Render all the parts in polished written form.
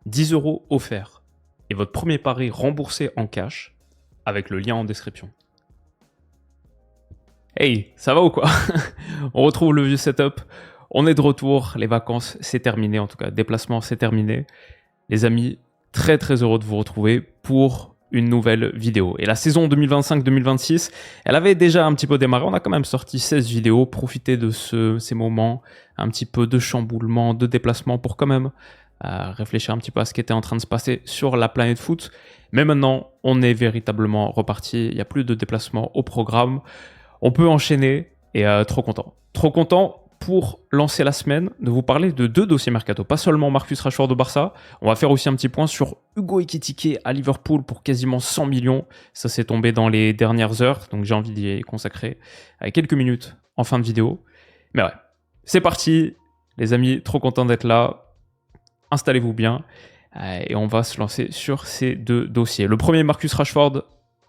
10 € offerts et votre premier pari remboursé en cash avec le lien en description. Hey, ça va ou quoi? On retrouve le vieux setup. On est de retour. Les vacances, c'est terminé. En tout cas, déplacement, c'est terminé. Les amis, très très heureux de vous retrouver pour une nouvelle vidéo. Et la saison 2025-2026, elle avait déjà un petit peu démarré. On a quand même sorti 16 vidéos. Profitez de ces moments, un petit peu de chamboulement, de déplacement pour quand même réfléchir un petit peu à ce qui était en train de se passer sur la planète foot. Mais maintenant, on est véritablement reparti. Il n'y a plus de déplacement au programme. On peut enchaîner et trop content. Trop content pour lancer la semaine, de vous parler de 2 dossiers mercato. Pas seulement Marcus Rashford au Barça, on va faire aussi un petit point sur Hugo Ekitike à Liverpool pour quasiment 100 millions. Ça s'est tombé dans les dernières heures, donc j'ai envie d'y consacrer quelques minutes en fin de vidéo. Mais ouais, c'est parti, les amis, trop content d'être là. Installez-vous bien et on va se lancer sur ces 2 dossiers. Le premier, Marcus Rashford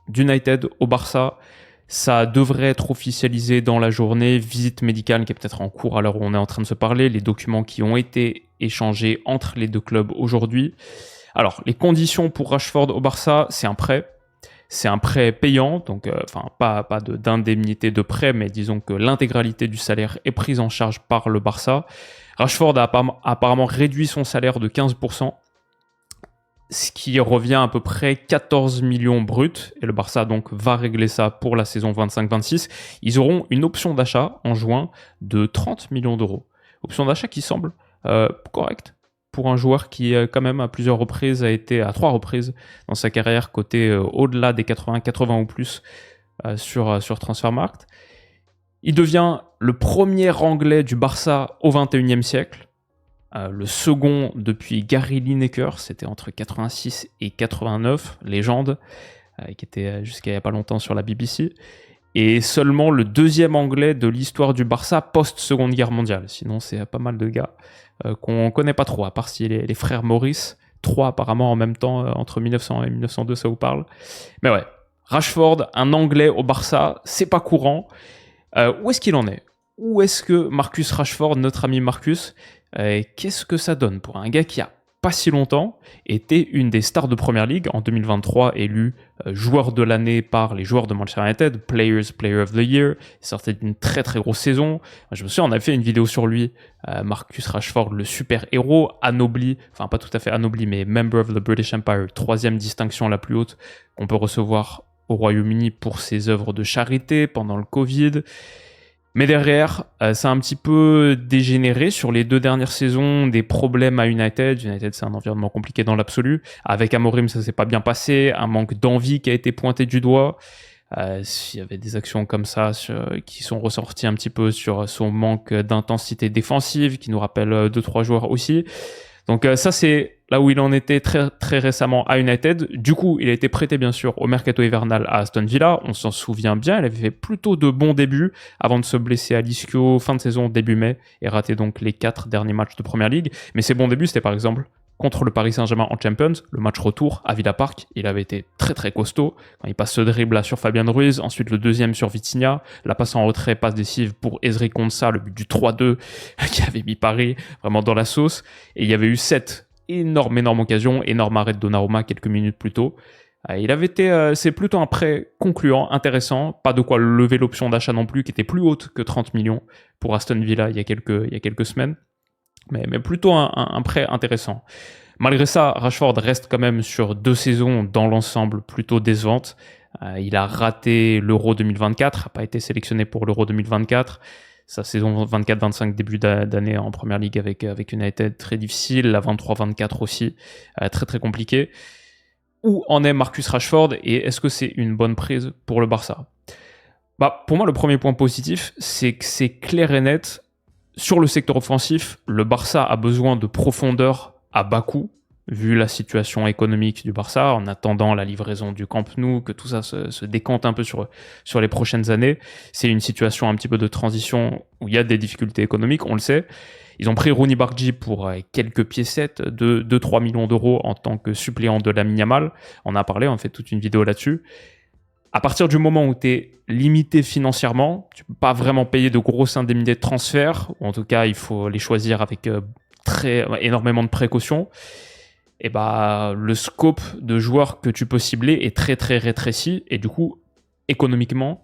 d'United au Barça. Ça devrait être officialisé dans la journée. Visite médicale qui est peut-être en cours à l'heure où on est en train de se parler. Les documents qui ont été échangés entre les 2 clubs aujourd'hui. Alors, les conditions pour Rashford au Barça, c'est un prêt. C'est un prêt payant, donc pas d'indemnité de prêt, mais disons que l'intégralité du salaire est prise en charge par le Barça. Rashford a apparemment réduit son salaire de 15%. Ce qui revient à peu près 14 millions bruts, et le Barça donc va régler ça pour la saison 25-26. Ils auront une option d'achat en juin de 30 millions d'euros. Option d'achat qui semble correcte pour un joueur qui quand même à 3 reprises dans sa carrière coté au-delà des 80 ou plus sur Transfermarkt. Il devient le premier Anglais du Barça au 21e siècle. Le second depuis Gary Lineker, c'était entre 86 et 89, légende, qui était jusqu'à il n'y a pas longtemps sur la BBC. Et seulement le 2e Anglais de l'histoire du Barça post-Seconde Guerre mondiale. Sinon, c'est pas mal de gars qu'on ne connaît pas trop, à part si les frères Maurice, 3 apparemment en même temps, entre 1900 et 1902, ça vous parle. Mais ouais, Rashford, un Anglais au Barça, c'est pas courant. Où est-ce qu'il en est? Où est-ce que Marcus Rashford, notre ami Marcus, qu'est-ce que ça donne pour un gars qui a pas si longtemps était une des stars de Première Ligue en 2023, élu joueur de l'année par les joueurs de Manchester United, Player of the Year, il sortait d'une très très grosse saison. Je me souviens, on avait fait une vidéo sur lui, Marcus Rashford, le super héros, anobli, enfin pas tout à fait anobli, mais Member of the British Empire, 3e distinction la plus haute qu'on peut recevoir au Royaume-Uni pour ses œuvres de charité pendant le Covid. Mais derrière, ça a un petit peu dégénéré sur les 2 dernières saisons, des problèmes à United. United, c'est un environnement compliqué dans l'absolu. Avec Amorim, ça s'est pas bien passé. Un manque d'envie qui a été pointé du doigt. Il y avait des actions comme ça qui sont ressorties un petit peu sur son manque d'intensité défensive, qui nous rappelle 2-3 joueurs aussi. Donc ça, c'est là où il en était très, très récemment à United. Du coup, il a été prêté bien sûr au mercato hivernal à Aston Villa. On s'en souvient bien, il avait fait plutôt de bons débuts avant de se blesser à l'ischio fin de saison début mai et rater donc les 4 derniers matchs de Première Ligue. Mais ses bons débuts, c'était par exemple contre le Paris Saint-Germain en Champions, le match retour à Villa Park, il avait été très très costaud. Quand il passe ce dribble là sur Fabien Ruiz, ensuite le 2e sur Vitinha, la passe en retrait, passe décisive pour Ezri Konsa, le but du 3-2 qui avait mis Paris vraiment dans la sauce. Et il y avait eu 7 énorme occasion, énorme arrêt de Donnarumma quelques minutes plus tôt. Il avait été, c'est plutôt un prêt concluant, intéressant, pas de quoi lever l'option d'achat non plus, qui était plus haute que 30 millions pour Aston Villa il y a quelques semaines. Mais plutôt un prêt intéressant. Malgré ça, Rashford reste quand même sur 2 saisons dans l'ensemble plutôt décevantes. Il a raté l'Euro 2024, n'a pas été sélectionné pour l'Euro 2024. Sa saison 24-25, début d'année en Première Ligue avec United, très difficile. La 23-24 aussi, très très compliqué. Où en est Marcus Rashford et est-ce que c'est une bonne prise pour le Barça? Pour moi, le premier point positif, c'est que c'est clair et net. Sur le secteur offensif, le Barça a besoin de profondeur à bas coût, vu la situation économique du Barça, en attendant la livraison du Camp Nou, que tout ça se décante un peu sur les prochaines années. C'est une situation un petit peu de transition où il y a des difficultés économiques, on le sait. Ils ont pris Rooney Bargi pour quelques piécettes de 2-3 millions d'euros en tant que suppléant de Lamine Yamal. On a parlé, on a fait toute une vidéo là-dessus. À partir du moment où tu es limité financièrement, tu ne peux pas vraiment payer de grosses indemnités de transfert, ou en tout cas, il faut les choisir avec énormément de précautions. et bah, le scope de joueurs que tu peux cibler est très très rétréci, et du coup, économiquement,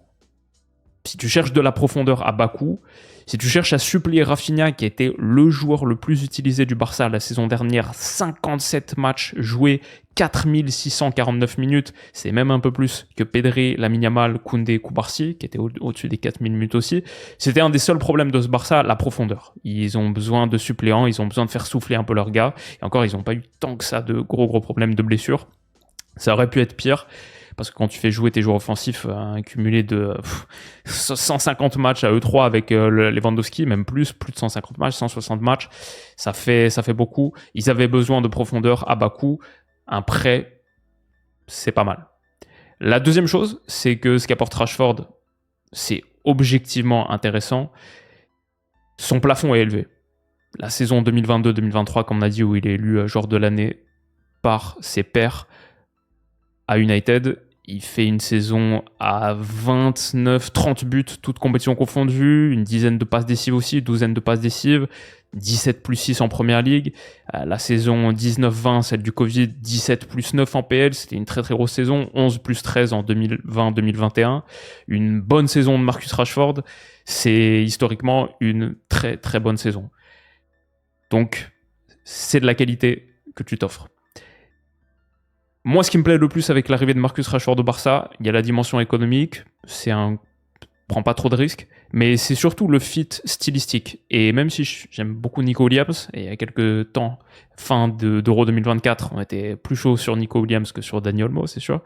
si tu cherches de la profondeur à bas coût, si tu cherches à suppléer Rafinha, qui a été le joueur le plus utilisé du Barça la saison dernière, 57 matchs joués, 4649 minutes, c'est même un peu plus que Pedri, Lamine Yamal, Koundé, Koubarsi, qui étaient au-dessus des 4000 minutes aussi. C'était un des seuls problèmes de ce Barça, la profondeur. Ils ont besoin de suppléants, ils ont besoin de faire souffler un peu leurs gars, et encore, ils n'ont pas eu tant que ça de gros problèmes de blessures. Ça aurait pu être pire. Parce que quand tu fais jouer tes joueurs offensifs, un cumulé de 150 matchs à E3 avec Lewandowski, même plus de 150 matchs, 160 matchs, ça fait beaucoup. Ils avaient besoin de profondeur à bas coût. Un prêt, c'est pas mal. La deuxième chose, c'est que ce qu'apporte Rashford, c'est objectivement intéressant. Son plafond est élevé. La saison 2022-2023, comme on a dit, où il est élu joueur de l'année par ses pairs, à United, il fait une saison à 29-30 buts, toutes compétitions confondues, une dizaine de passes décisives aussi, douzaine de passes décisives, 17 plus 6 en Première Ligue. La saison 19-20, celle du Covid, 17 plus 9 en PL, c'était une très très grosse saison, 11 plus 13 en 2020-2021. Une bonne saison de Marcus Rashford, c'est historiquement une très très bonne saison. Donc, c'est de la qualité que tu t'offres. Moi, ce qui me plaît le plus avec l'arrivée de Marcus Rashford au Barça, il y a la dimension économique, prend pas trop de risques, mais c'est surtout le fit stylistique. Et même si j'aime beaucoup Nico Williams, et il y a quelques temps, fin d'Euro 2024, on était plus chaud sur Nico Williams que sur Dani Olmo, c'est sûr.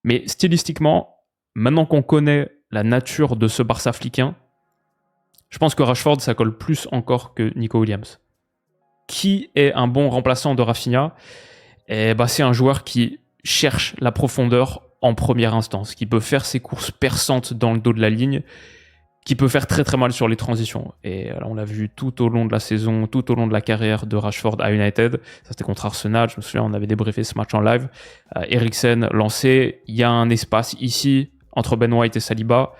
Mais stylistiquement, maintenant qu'on connaît la nature de ce Barça fliquin, je pense que Rashford, ça colle plus encore que Nico Williams. Qui est un bon remplaçant de Rafinha ? C'est un joueur qui cherche la profondeur en première instance, qui peut faire ses courses perçantes dans le dos de la ligne, qui peut faire très très mal sur les transitions. Et là, on l'a vu tout au long de la saison, tout au long de la carrière de Rashford à United. Ça, c'était contre Arsenal, je me souviens, on avait débriefé ce match en live. Eriksen lancé, il y a un espace ici, entre Ben White et Saliba.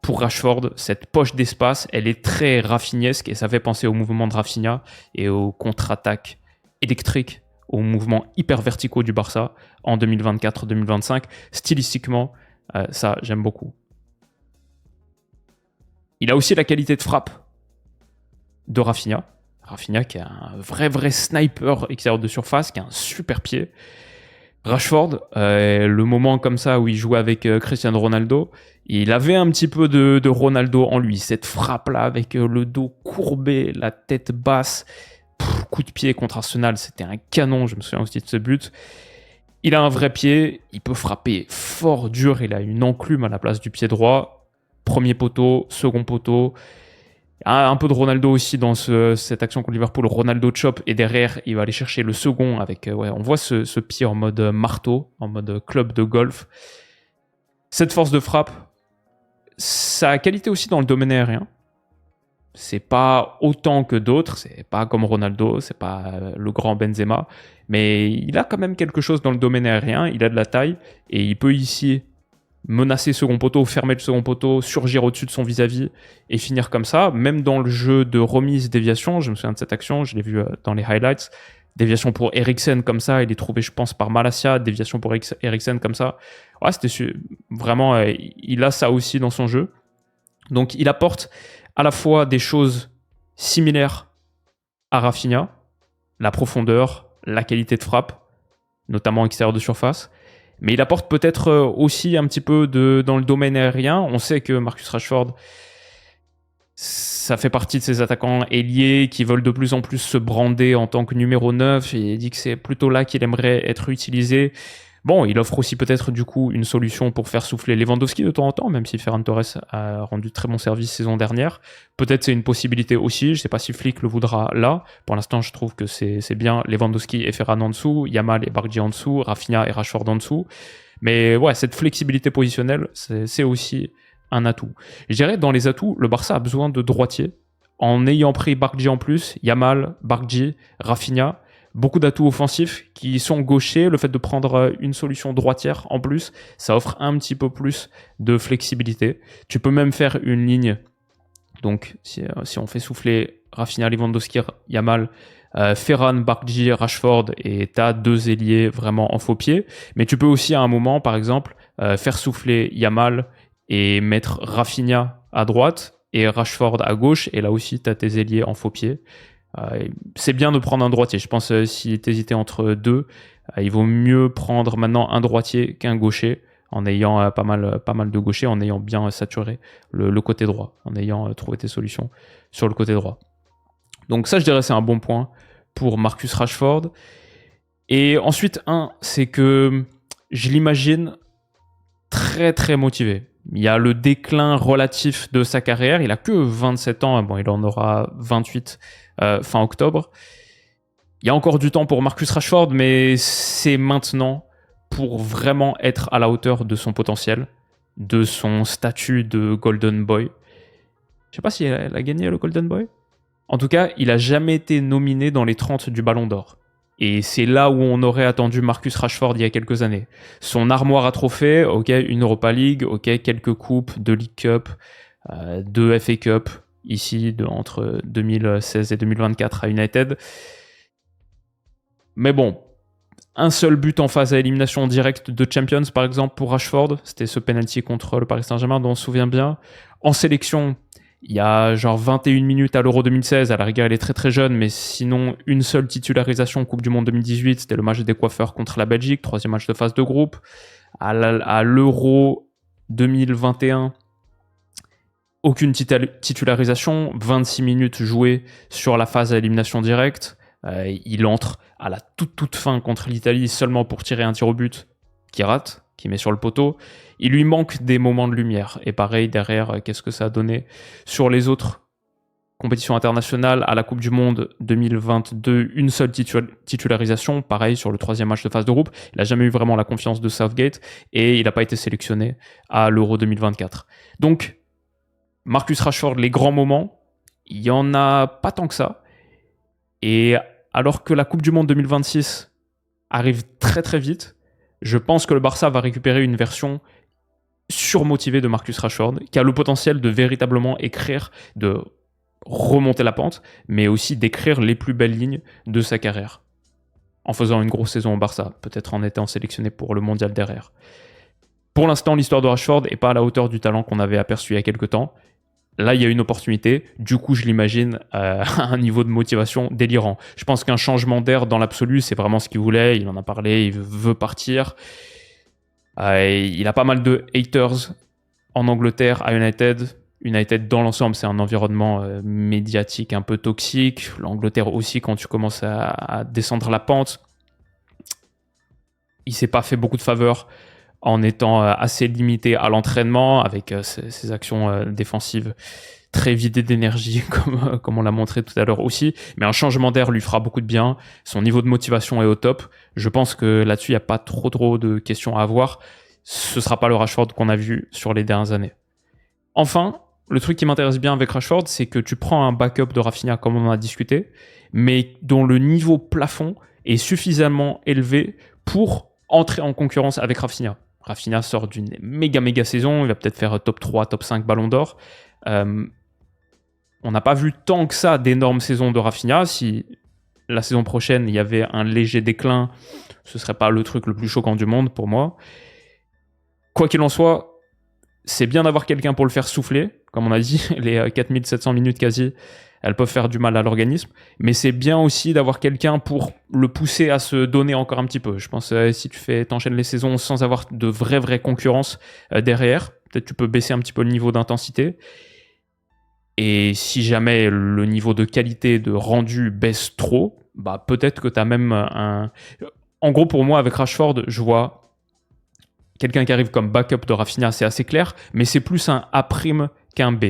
Pour Rashford, cette poche d'espace, elle est très raffinesque, et ça fait penser au mouvement de Rafinha et aux contre-attaques électriques, aux mouvements hyper verticaux du Barça en 2024-2025. Stylistiquement, ça, j'aime beaucoup. Il a aussi la qualité de frappe de Rafinha. Rafinha qui est un vrai sniper extérieur de surface, qui a un super pied. Rashford, le moment comme ça où il jouait avec Cristiano Ronaldo, il avait un petit peu de Ronaldo en lui. Cette frappe-là avec le dos courbé, la tête basse, coup de pied contre Arsenal, c'était un canon, je me souviens aussi de ce but. Il a un vrai pied, il peut frapper fort dur, il a une enclume à la place du pied droit. Premier poteau, second poteau. Un peu de Ronaldo aussi dans cette action contre Liverpool. Ronaldo chop, et derrière, il va aller chercher le second avec... on voit ce pied en mode marteau, en mode club de golf. Cette force de frappe, sa qualité aussi dans le domaine aérien. C'est pas autant que d'autres, c'est pas comme Ronaldo, c'est pas le grand Benzema, mais il a quand même quelque chose dans le domaine aérien, il a de la taille, et il peut ici menacer second poteau, fermer le second poteau, surgir au-dessus de son vis-à-vis et finir comme ça. Même dans le jeu de remise-déviation, je me souviens de cette action, je l'ai vu dans les highlights, déviation pour Eriksen comme ça, il est trouvé je pense par Malacia, déviation pour Eriksen comme ça. Ouais, c'était vraiment, il a ça aussi dans son jeu. Donc il apporte à la fois des choses similaires à Rafinha, la profondeur, la qualité de frappe, notamment extérieur de surface, mais il apporte peut-être aussi un petit peu dans le domaine aérien. On sait que Marcus Rashford, ça fait partie de ces attaquants ailiers qui veulent de plus en plus se brander en tant que numéro 9, et il dit que c'est plutôt là qu'il aimerait être utilisé. Bon, il offre aussi peut-être du coup une solution pour faire souffler Lewandowski de temps en temps, même si Ferran Torres a rendu très bon service saison dernière. Peut-être c'est une possibilité aussi, je ne sais pas si Flick le voudra là. Pour l'instant, je trouve que c'est bien Lewandowski et Ferran en dessous, Yamal et Bargi en dessous, Rafinha et Rashford en dessous. Mais ouais, cette flexibilité positionnelle, c'est aussi un atout. Je dirais, dans les atouts, le Barça a besoin de droitiers. En ayant pris Bargi en plus, Yamal, Bargi, Rafinha, beaucoup d'atouts offensifs qui sont gauchers. Le fait de prendre une solution droitière en plus, ça offre un petit peu plus de flexibilité. Tu peux même faire une ligne. Donc, si on fait souffler Rafinha, Lewandowski, Yamal, Ferran, Bargy, Rashford, et tu as 2 ailiers vraiment en faux pied. Mais tu peux aussi à un moment, par exemple, faire souffler Yamal et mettre Rafinha à droite et Rashford à gauche, et là aussi tu as tes ailiers en faux pied. C'est bien de prendre un droitier. Je pense si tu hésitais entre deux, il vaut mieux prendre maintenant un droitier qu'un gaucher, en ayant pas mal de gauchers, en ayant bien saturé le côté droit, en ayant trouvé tes solutions sur le côté droit. Donc ça, je dirais, c'est un bon point pour Marcus Rashford. Et ensuite, c'est que je l'imagine très très motivé. Il y a le déclin relatif de sa carrière. Il a que 27 ans. Bon, il en aura 28 fin octobre. Il y a encore du temps pour Marcus Rashford, mais c'est maintenant pour vraiment être à la hauteur de son potentiel, de son statut de Golden Boy. Je sais pas si elle a gagné le Golden Boy. En tout cas, il a jamais été nominé dans les 30 du Ballon d'Or. Et c'est là où on aurait attendu Marcus Rashford il y a quelques années. Son armoire à trophées, ok, une Europa League, ok, quelques coupes, 2 League Cup, 2 FA Cup, ici, entre 2016 et 2024 à United. Mais bon, un seul but en phase à élimination directe de Champions, par exemple, pour Rashford. C'était ce penalty contre le Paris Saint-Germain, dont on se souvient bien. En sélection, il y a genre 21 minutes à l'Euro 2016. À la rigueur, il est très très jeune, mais sinon, une seule titularisation Coupe du Monde 2018. C'était le match des coiffeurs contre la Belgique, 3e match de phase de groupe. À l'Euro 2021, aucune titularisation. 26 minutes jouées sur la phase à élimination directe. Il entre à la toute fin contre l'Italie seulement pour tirer un tir au but qui rate, qui met sur le poteau. Il lui manque des moments de lumière. Et pareil, derrière, qu'est-ce que ça a donné sur les autres compétitions internationales? À la Coupe du Monde 2022, une seule titularisation. Pareil, sur le 3e match de phase de groupe. Il n'a jamais eu vraiment la confiance de Southgate et il n'a pas été sélectionné à l'Euro 2024. Donc, Marcus Rashford, les grands moments, il n'y en a pas tant que ça. Et alors que la Coupe du Monde 2026 arrive très très vite, je pense que le Barça va récupérer une version surmotivée de Marcus Rashford, qui a le potentiel de véritablement écrire, de remonter la pente, mais aussi d'écrire les plus belles lignes de sa carrière. En faisant une grosse saison au Barça, peut-être en étant sélectionné pour le mondial derrière. Pour l'instant, l'histoire de Rashford n'est pas à la hauteur du talent qu'on avait aperçu il y a quelques temps. Là, il y a une opportunité. Du coup, je l'imagine à un niveau de motivation délirant. Je pense qu'un changement d'air dans l'absolu, c'est vraiment ce qu'il voulait. Il en a parlé, il veut partir. Il a pas mal de haters en Angleterre, à United. United, dans l'ensemble, c'est un environnement médiatique un peu toxique. L'Angleterre aussi, quand tu commences à descendre la pente. Il s'est pas fait beaucoup de faveurs en étant assez limité à l'entraînement, avec ses actions défensives très vidées d'énergie, comme on l'a montré tout à l'heure aussi. Mais un changement d'air lui fera beaucoup de bien. Son niveau de motivation est au top. Je pense que là-dessus, il n'y a pas trop de questions à avoir. Ce ne sera pas le Rashford qu'on a vu sur les dernières années. Enfin, le truc qui m'intéresse bien avec Rashford, c'est que tu prends un backup de Rafinha, comme on en a discuté, mais dont le niveau plafond est suffisamment élevé pour entrer en concurrence avec Rafinha. Rafinha sort d'une méga saison, il va peut-être faire top 3, top 5 Ballon d'Or. On n'a pas vu tant que ça d'énormes saisons de Rafinha. Si la saison prochaine, il y avait un léger déclin, ce ne serait pas le truc le plus choquant du monde pour moi. Quoi qu'il en soit, c'est bien d'avoir quelqu'un pour le faire souffler. Comme on a dit, les 4700 minutes quasi, elles peuvent faire du mal à l'organisme, mais c'est bien aussi d'avoir quelqu'un pour le pousser à se donner encore un petit peu. Je pense que si tu t'enchaînes les saisons sans avoir de vraie concurrence derrière, peut-être tu peux baisser un petit peu le niveau d'intensité. Et si jamais le niveau de qualité de rendu baisse trop, bah peut-être que tu as même un... En gros, pour moi, avec Rashford, je vois quelqu'un qui arrive comme backup de Rafinha, c'est assez clair, mais c'est plus un A' qu'un B.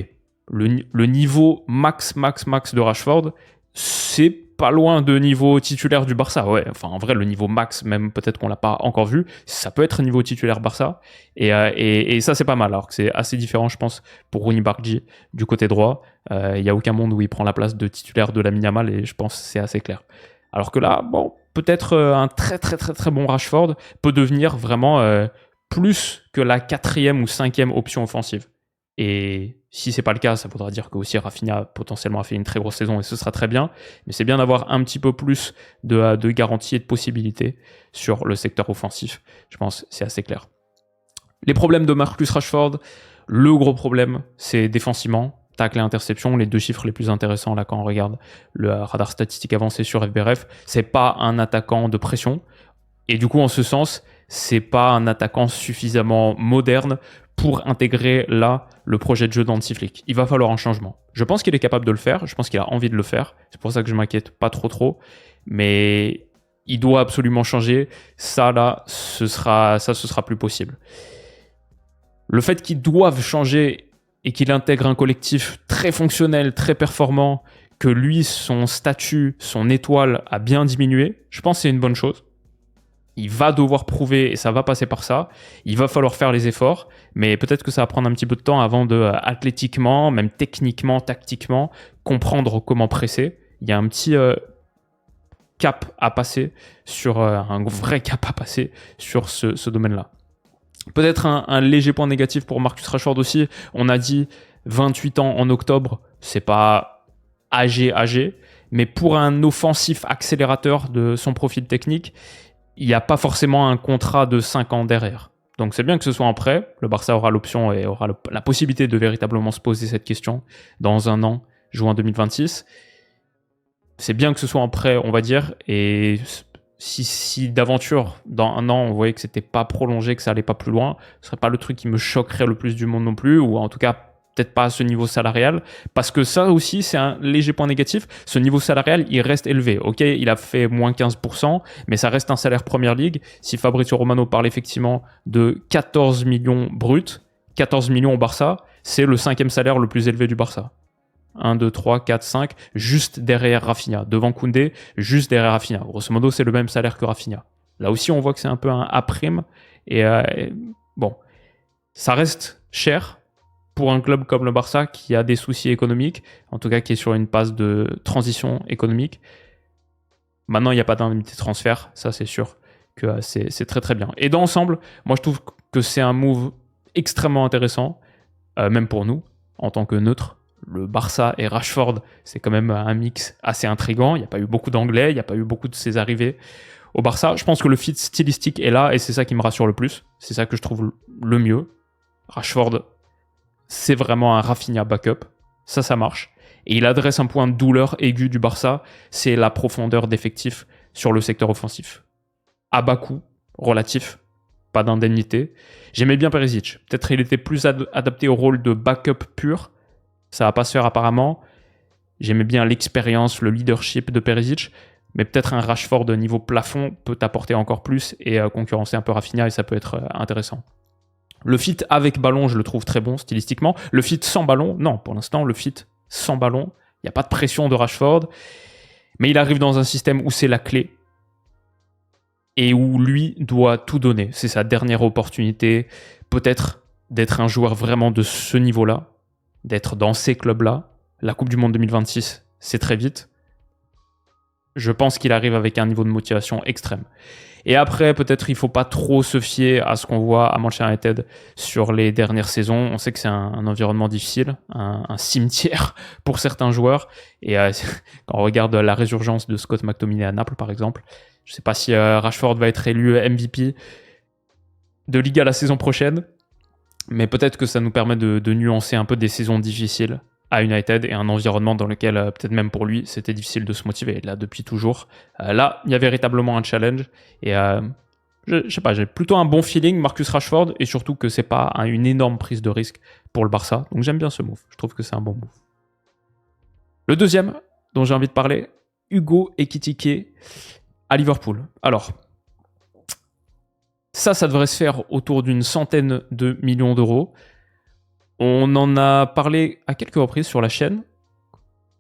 Le niveau max de Rashford, c'est pas loin de niveau titulaire du Barça. Ouais, enfin, en vrai, le niveau max, même peut-être qu'on l'a pas encore vu, ça peut être niveau titulaire Barça. Et ça, c'est pas mal. Alors que c'est assez différent, je pense, pour Rooney Bargy du côté droit. Il n'y a aucun monde où il prend la place de titulaire de Lamine Yamal, et je pense que c'est assez clair. Alors que là, bon, peut-être un très bon Rashford peut devenir vraiment plus que la 4e ou 5e option offensive. Et si c'est pas le cas, ça voudra dire que aussi Rafinha potentiellement a fait une très grosse saison et ce sera très bien. Mais c'est bien d'avoir un petit peu plus de garanties et de possibilités sur le secteur offensif. Je pense que c'est assez clair. Les problèmes de Marcus Rashford, le gros problème, c'est défensivement. Tacle et interception, les deux chiffres les plus intéressants là quand on regarde le radar statistique avancé sur FBref. C'est pas un attaquant de pression. Et du coup, en ce sens, c'est pas un attaquant suffisamment moderne pour intégrer là le projet de jeu d'Hansi Flick. Il va falloir un changement. Je pense qu'il est capable de le faire, je pense qu'il a envie de le faire. C'est pour ça que je m'inquiète pas trop. Mais il doit absolument changer. Ça là, ce sera plus possible. Le fait qu'ils doivent changer et qu'il intègre un collectif très fonctionnel, très performant, que lui, son statut, son étoile a bien diminué, je pense que c'est une bonne chose. Il va devoir prouver, et ça va passer par ça. Il va falloir faire les efforts, mais peut-être que ça va prendre un petit peu de temps avant de, athlétiquement, même techniquement, tactiquement, comprendre comment presser. Il y a un petit cap à passer sur un vrai cap à passer sur ce domaine-là. Peut-être un léger point négatif pour Marcus Rashford aussi. On a dit 28 ans en octobre, c'est pas âgé, mais pour un offensif accélérateur de son profil technique, il n'y a pas forcément un contrat de 5 ans derrière. Donc c'est bien que ce soit en prêt. Le Barça aura l'option et aura la possibilité de véritablement se poser cette question dans un an, juin 2026. C'est bien que ce soit en prêt, on va dire, et si d'aventure, dans un an, on voyait que c'était pas prolongé, que ça allait pas plus loin, ce serait pas le truc qui me choquerait le plus du monde non plus, ou en tout cas, peut-être pas à ce niveau salarial, parce que ça aussi, c'est un léger point négatif. Ce niveau salarial, il reste élevé. Ok, il a fait moins 15%, mais ça reste un salaire Première Ligue. Si Fabrizio Romano parle effectivement de 14 millions bruts, 14 millions au Barça, c'est le 5e salaire le plus élevé du Barça. 1, 2, 3, 4, 5, juste derrière Rafinha. Devant Koundé, juste derrière Rafinha. Grosso modo, c'est le même salaire que Rafinha. Là aussi, on voit que c'est un peu un A'. Et bon, ça reste cher pour un club comme le Barça qui a des soucis économiques, en tout cas qui est sur une phase de transition économique. Maintenant, il n'y a pas d'indemnité de transfert, ça c'est sûr que c'est très très bien. Et dans l'ensemble, moi je trouve que c'est un move extrêmement intéressant, même pour nous, en tant que neutre. Le Barça et Rashford, c'est quand même un mix assez intriguant. Il n'y a pas eu beaucoup d'anglais, il n'y a pas eu beaucoup de ces arrivées au Barça. Je pense que le fit stylistique est là et c'est ça qui me rassure le plus. C'est ça que je trouve le mieux. Rashford, c'est vraiment un Rafinha backup. Ça marche. Et il adresse un point de douleur aigu du Barça, c'est la profondeur d'effectifs sur le secteur offensif. À bas coût, relatif, pas d'indemnité. J'aimais bien Perisic. Peut-être il était plus adapté au rôle de backup pur. Ça va pas se faire apparemment. J'aimais bien l'expérience, le leadership de Perisic, mais peut-être un Rashford de niveau plafond peut apporter encore plus et concurrencer un peu Rafinha et ça peut être intéressant. Le fit avec ballon, je le trouve très bon stylistiquement. Le fit sans ballon, non, pour l'instant, le fit sans ballon, il n'y a pas de pression de Rashford, mais il arrive dans un système où c'est la clé et où lui doit tout donner. C'est sa dernière opportunité, peut-être d'être un joueur vraiment de ce niveau-là, d'être dans ces clubs-là. La Coupe du Monde 2026, c'est très vite. Je pense qu'il arrive avec un niveau de motivation extrême. Et après, peut-être il ne faut pas trop se fier à ce qu'on voit à Manchester United sur les dernières saisons. On sait que c'est un environnement difficile, un cimetière pour certains joueurs. Et quand on regarde la résurgence de Scott McTominay à Naples, par exemple, je ne sais pas si Rashford va être élu MVP de Liga la saison prochaine, mais peut-être que ça nous permet de nuancer un peu des saisons difficiles à United et un environnement dans lequel, peut-être même pour lui, c'était difficile de se motiver. Là, depuis toujours. Là, il y a véritablement un challenge. Et je sais pas, j'ai plutôt un bon feeling, Marcus Rashford, et surtout que c'est pas une énorme prise de risque pour le Barça. Donc j'aime bien ce move. Je trouve que c'est un bon move. Le deuxième dont j'ai envie de parler, Hugo Ekitike à Liverpool. Alors, ça devrait se faire autour d'une centaine de millions d'euros. On en a parlé à quelques reprises sur la chaîne.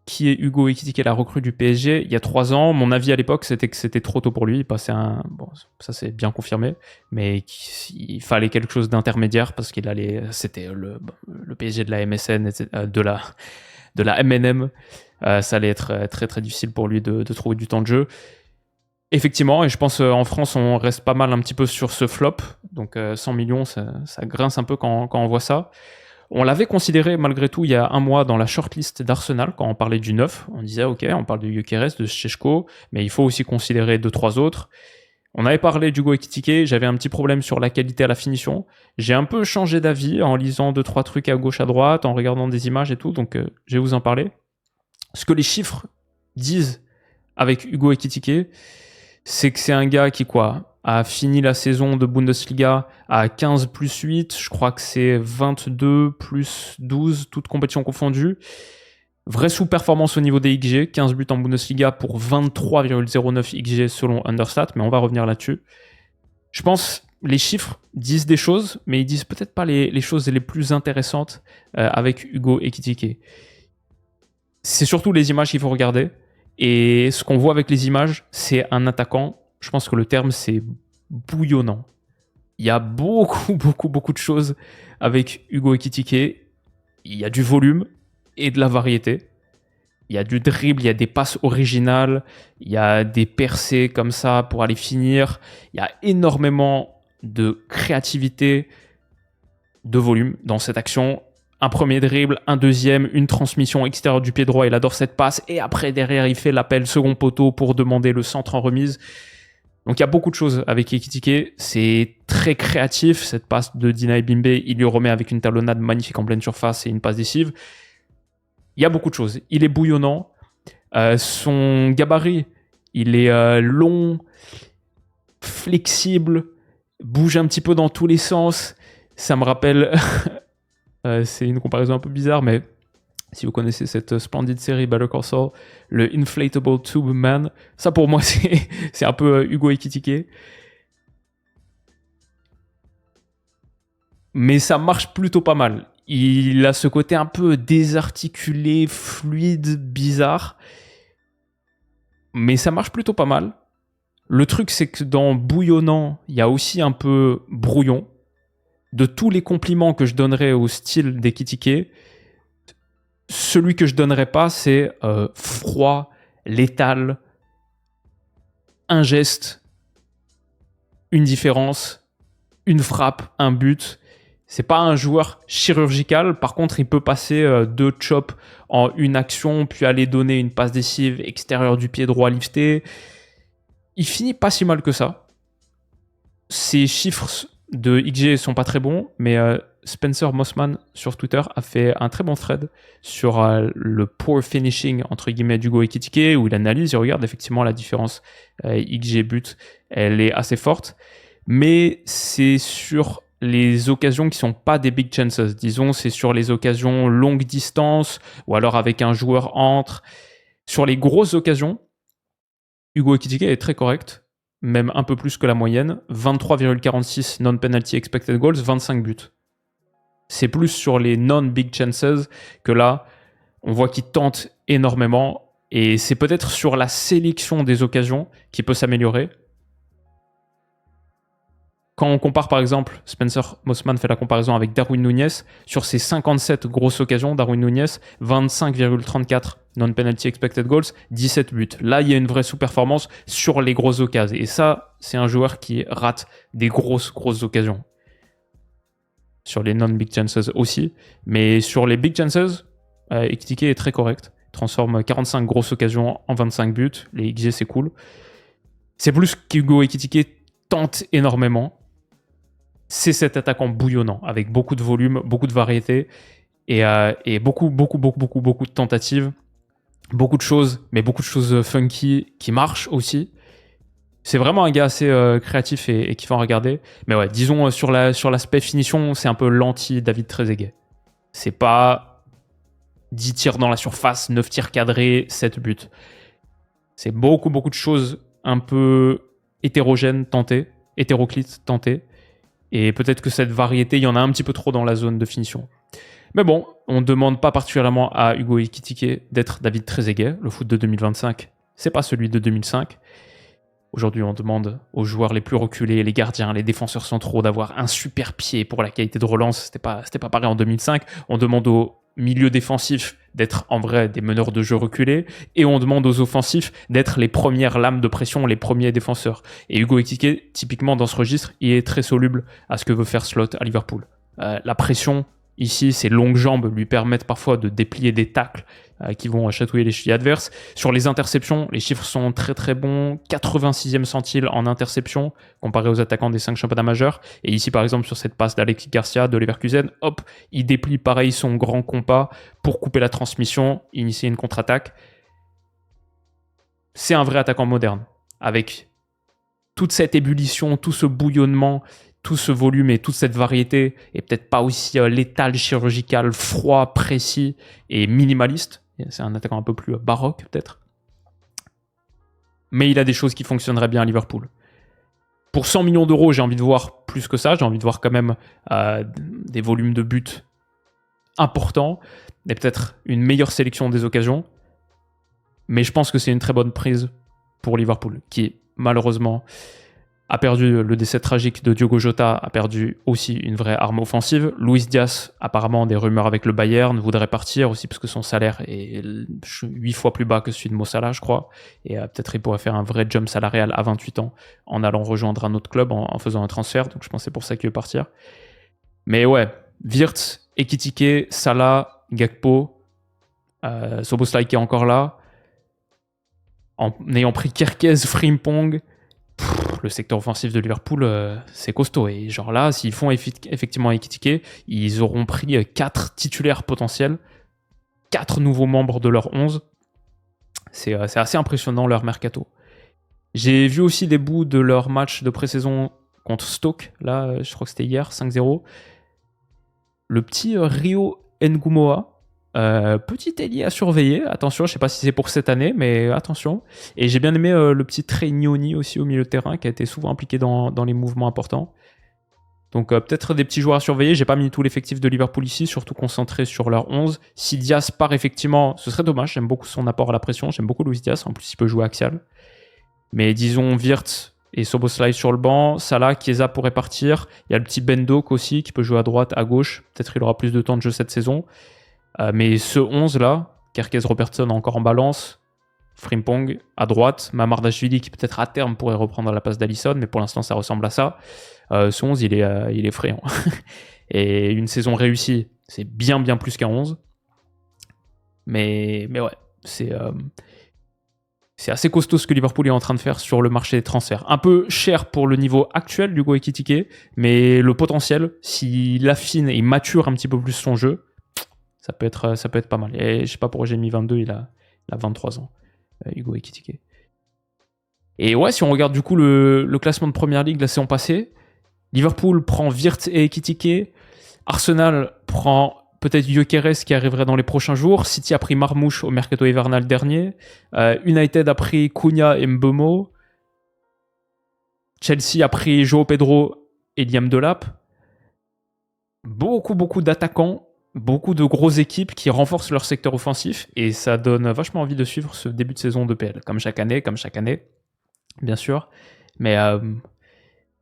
Qui est Hugo Ekitike, la recrue du PSG, il y a 3 ans. Mon avis à l'époque, c'était que c'était trop tôt pour lui. Il passait Bon, ça c'est bien confirmé, mais il fallait quelque chose d'intermédiaire parce qu'il allait... C'était le PSG de la MSN, de la MNM. Ça allait être très très difficile pour lui de trouver du temps de jeu. Effectivement, et je pense en France, on reste pas mal un petit peu sur ce flop. Donc 100 millions, ça grince un peu quand on voit ça. On l'avait considéré malgré tout il y a un mois dans la shortlist d'Arsenal quand on parlait du 9. On disait ok, on parle de Gyökeres, de Šeško, mais il faut aussi considérer 2-3 autres. On avait parlé d'Hugo Ekitike, j'avais un petit problème sur la qualité à la finition. J'ai un peu changé d'avis en lisant 2-3 trucs à gauche à droite, en regardant des images et tout, donc je vais vous en parler. Ce que les chiffres disent avec Hugo Ekitike, c'est que c'est un gars qui a fini la saison de Bundesliga à 15 plus 8, je crois que c'est 22 plus 12, toutes compétitions confondues. Vraie sous-performance au niveau des XG, 15 buts en Bundesliga pour 23,09 XG selon Understat, mais on va revenir là-dessus. Je pense les chiffres disent des choses, mais ils disent peut-être pas les choses les plus intéressantes avec Hugo Ekitike. C'est surtout les images qu'il faut regarder. Et ce qu'on voit avec les images, c'est un attaquant, je pense que le terme c'est bouillonnant. Il y a beaucoup de choses avec Hugo Ekitike. Il y a du volume et de la variété. Il y a du dribble, il y a des passes originales, il y a des percées comme ça pour aller finir. Il y a énormément de créativité, de volume dans cette action. Un premier dribble, un deuxième, une transmission extérieure du pied droit, il adore cette passe. Et après, derrière, il fait l'appel second poteau pour demander le centre en remise. Donc il y a beaucoup de choses avec Ekitike. C'est très créatif. Cette passe de Dina Ebimbe, il lui remet avec une talonnade magnifique en pleine surface et une passe décisive. Il y a beaucoup de choses. Il est bouillonnant. Son gabarit, il est long, flexible, bouge un petit peu dans tous les sens. Ça me rappelle... c'est une comparaison un peu bizarre, mais si vous connaissez cette splendide série Better Call Saul, le Inflatable Tube Man, ça pour moi c'est un peu Hugo Ekitike. Mais ça marche plutôt pas mal. Il a ce côté un peu désarticulé, fluide, bizarre. Mais ça marche plutôt pas mal. Le truc, c'est que dans bouillonnant, il y a aussi un peu brouillon. De tous les compliments que je donnerais au style d'Ekitike, celui que je donnerais pas, c'est froid, létal, un geste, une différence, une frappe, un but. C'est pas un joueur chirurgical. Par contre, il peut passer 2 chops en une action, puis aller donner une passe décisive extérieure du pied droit lifté. Il finit pas si mal que ça. Ses chiffres de XG sont pas très bons, mais Spencer Mossman sur Twitter a fait un très bon thread sur le poor finishing entre guillemets d'Hugo Ekitike, où il analyse et regarde effectivement la différence XG but, elle est assez forte, mais c'est sur les occasions qui sont pas des big chances, disons, c'est sur les occasions longue distance ou alors avec un joueur entre. Sur les grosses occasions, Hugo Ekitike est très correct, même un peu plus que la moyenne, 23,46 non-penalty expected goals, 25 buts. C'est plus sur les non-big chances que là, on voit qu'il tente énormément, et c'est peut-être sur la sélection des occasions qui peut s'améliorer. Quand on compare par exemple, Spencer Mossman fait la comparaison avec Darwin Núñez, sur ses 57 grosses occasions, Darwin Núñez, 25,34 non-penalty expected goals, 17 buts. Là, il y a une vraie sous-performance sur les grosses occasions. Et ça, c'est un joueur qui rate des grosses occasions. Sur les non-big chances aussi. Mais sur les big chances, Ekitike est très correct. Il transforme 45 grosses occasions en 25 buts. Les XG, c'est cool. C'est plus qu'Hugo Ekitike tente énormément. C'est cet attaquant bouillonnant, avec beaucoup de volume, beaucoup de variété, et beaucoup de tentatives, beaucoup de choses, mais beaucoup de choses funky qui marchent aussi. C'est vraiment un gars assez créatif et kiffant à regarder. Mais ouais, disons sur l'aspect finition, c'est un peu l'anti-David Trezeguet. C'est pas 10 tirs dans la surface, 9 tirs cadrés, 7 buts. C'est beaucoup de choses un peu hétérogènes tentées, hétéroclites tentées. Et peut-être que cette variété, il y en a un petit peu trop dans la zone de finition. Mais bon, on ne demande pas particulièrement à Hugo Ekitike d'être David Trezeguet. Le foot de 2025, c'est pas celui de 2005. Aujourd'hui, on demande aux joueurs les plus reculés, les gardiens, les défenseurs centraux, d'avoir un super pied pour la qualité de relance. C'était pas pareil en 2005. On demande aux milieux défensifs d'être en vrai des meneurs de jeu reculés, et on demande aux offensifs d'être les premières lames de pression, les premiers défenseurs. Et Hugo Ekitike, typiquement dans ce registre, il est très soluble à ce que veut faire Slot à Liverpool. La pression, Ici, ses longues jambes lui permettent parfois de déplier des tacles qui vont chatouiller les chevilles adverses. Sur les interceptions, les chiffres sont très très bons. 86e centile en interception comparé aux attaquants des 5 championnats majeurs. Et ici, par exemple, sur cette passe d'Alexis Garcia de Leverkusen, hop, il déplie pareil son grand compas pour couper la transmission, initier une contre-attaque. C'est un vrai attaquant moderne, avec toute cette ébullition, tout ce bouillonnement, tout ce volume et toute cette variété, et peut-être pas aussi létal, chirurgical, froid, précis et minimaliste. C'est un attaquant un peu plus baroque, peut-être. Mais il a des choses qui fonctionneraient bien à Liverpool. Pour 100 millions d'euros, j'ai envie de voir plus que ça. J'ai envie de voir quand même des volumes de buts importants et peut-être une meilleure sélection des occasions. Mais je pense que c'est une très bonne prise pour Liverpool, qui malheureusement a perdu le décès tragique de Diogo Jota, a perdu aussi une vraie arme offensive. Luis Diaz, apparemment des rumeurs avec le Bayern, voudrait partir aussi parce que son salaire est 8 fois plus bas que celui de Mo Salah, je crois. Et peut-être il pourrait faire un vrai jump salarial à 28 ans en allant rejoindre un autre club, en faisant un transfert. Donc je pense que c'est pour ça qu'il veut partir. Mais ouais, Wirtz, Ekitike, Salah, Gakpo, Szoboszlai qui est encore là. En ayant pris Kerkez, Frimpong, le secteur offensif de Liverpool, c'est costaud. Et genre là, s'ils font effectivement Ekitike, ils auront pris 4 titulaires potentiels, 4 nouveaux membres de leur 11. C'est assez impressionnant leur mercato. J'ai vu aussi des bouts de leur match de pré-saison contre Stoke. Là, je crois que c'était hier, 5-0. Le petit Rio Ngumoa, petit ailier à surveiller, attention, je sais pas si c'est pour cette année, mais attention. Et j'ai bien aimé le petit Tregnoni aussi au milieu de terrain, qui a été souvent impliqué dans les mouvements importants. Donc peut-être des petits joueurs à surveiller. J'ai pas mis tout l'effectif de Liverpool ici, surtout concentré sur leur 11. Si Diaz part effectivement, ce serait dommage, j'aime beaucoup son apport à la pression, j'aime beaucoup Luis Diaz, en plus il peut jouer axial. Mais disons Wirtz et Szoboszlai sur le banc, Salah, Chiesa pourrait partir. Il y a le petit Ben Doak aussi, qui peut jouer à droite, à gauche. Peut-être il aura plus de temps de jeu cette saison. Mais ce 11-là, Kerkez-Robertson encore en balance, Frimpong à droite, Mamardashvili qui peut-être à terme pourrait reprendre la place d'Alisson, mais pour l'instant ça ressemble à ça. Ce 11, il est effrayant. Et une saison réussie, c'est bien plus qu'un 11. Mais ouais, c'est assez costaud ce que Liverpool est en train de faire sur le marché des transferts. Un peu cher pour le niveau actuel d'Hugo Ekitike, mais le potentiel, s'il affine et mature un petit peu plus son jeu, ça peut être pas mal. Et je sais pas pourquoi j'ai mis 22, il a 23 ans, Hugo Ekitike. Et ouais, si on regarde du coup le classement de Première Ligue la saison passée, Liverpool prend Wirtz et Ekitike, Arsenal prend peut-être Gyökeres qui arriverait dans les prochains jours, City a pris Marmouche au mercato hivernal dernier, United a pris Cunha et Mbeumo, Chelsea a pris João Pedro et Liam Delap. Beaucoup d'attaquants, beaucoup de grosses équipes qui renforcent leur secteur offensif et ça donne vachement envie de suivre ce début de saison de PL, comme chaque année, bien sûr. Mais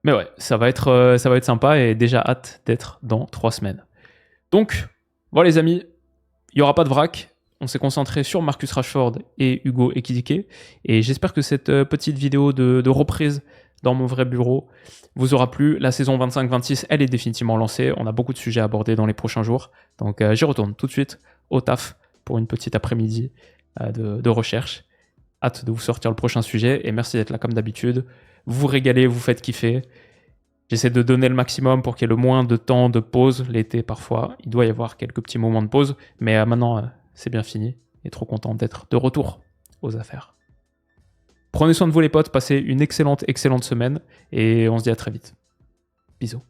ouais, ça va être sympa et déjà hâte d'être dans 3 semaines. Donc, voilà les amis, il n'y aura pas de vrac. On s'est concentré sur Marcus Rashford et Hugo Ekitike. Et j'espère que cette petite vidéo de reprise dans mon vrai bureau vous aura plu. La saison 25-26, elle est définitivement lancée. On a beaucoup de sujets à aborder dans les prochains jours. Donc j'y retourne tout de suite au taf pour une petite après-midi de recherche. Hâte de vous sortir le prochain sujet. Et merci d'être là comme d'habitude. Vous régalez, vous faites kiffer. J'essaie de donner le maximum pour qu'il y ait le moins de temps de pause. L'été, parfois, il doit y avoir quelques petits moments de pause. Mais maintenant, c'est bien fini. Et trop content d'être de retour aux affaires. Prenez soin de vous les potes, passez une excellente semaine. Et on se dit à très vite. Bisous.